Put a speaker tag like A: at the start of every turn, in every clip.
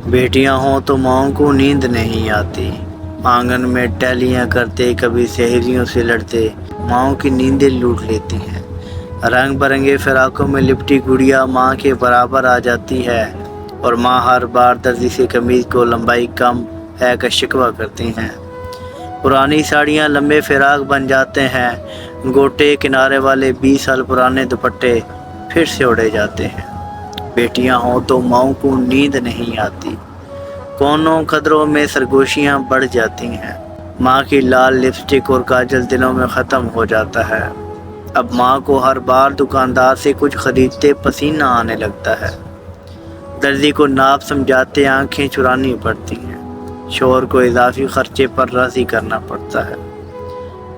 A: بیٹیاں ہوں تو ماؤں کو نیند نہیں آتی، آنگن میں ٹہلیاں کرتے کبھی سہیلیوں سے لڑتے، ماؤں کی نیندیں لوٹ لیتی ہیں۔ رنگ برنگے فراقوں میں لپٹی گڑیا ماں کے برابر آ جاتی ہے، اور ماں ہر بار درزی سے قمیض کو لمبائی کم ہے کا شکوہ کرتی ہیں۔ پرانی ساڑیاں لمبے فراق بن جاتے ہیں، گوٹے کنارے والے 20 سال پرانے دوپٹے پھر سے اڑے جاتے ہیں۔ بیٹیاں ہوں تو ماؤں کو نیند نہیں آتی، کونوں قدروں میں سرگوشیاں بڑھ جاتی ہیں۔ ماں کی لال لپسٹک اور کاجل دنوں میں ختم ہو جاتا ہے۔ اب ماں کو ہر بار دکاندار سے کچھ خریدتے پسینہ آنے لگتا ہے، درزی کو ناپ سمجھاتے آنکھیں چرانی پڑتی ہیں، شوہر کو اضافی خرچے پر راضی کرنا پڑتا ہے۔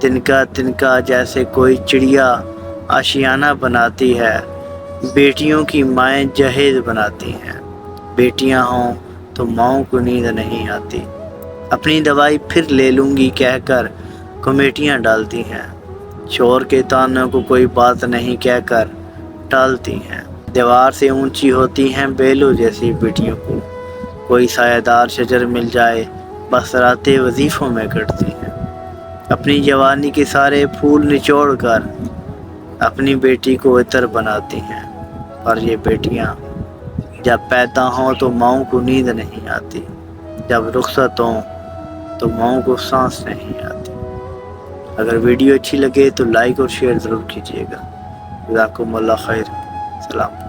A: تنکا تنکا جیسے کوئی چڑیا آشیانہ بناتی ہے، بیٹیوں کی مائیں جہیز بناتی ہیں۔ بیٹیاں ہوں تو ماؤں کو نیند نہیں آتی، اپنی دوائی پھر لے لوں گی کہہ کر کمیٹیاں ڈالتی ہیں، شوہر کے تانوں کو کوئی بات نہیں کہہ کر ٹالتی ہیں۔ دیوار سے اونچی ہوتی ہیں بیلوں جیسی بیٹیوں کو، کوئی سایہ دار شجر مل جائے بس راتیں وظیفوں میں کٹتی ہیں۔ اپنی جوانی کے سارے پھول نچوڑ کر اپنی بیٹی کو عطر بناتی ہیں، پر یہ بیٹیاں جب پیدا ہوں تو ماؤں کو نیند نہیں آتی، جب رخصت ہوں تو ماؤں کو سانس نہیں آتی۔ اگر ویڈیو اچھی لگے تو لائک اور شیئر ضرور کیجیے گا۔ جزاکم اللہ خیر، سلام۔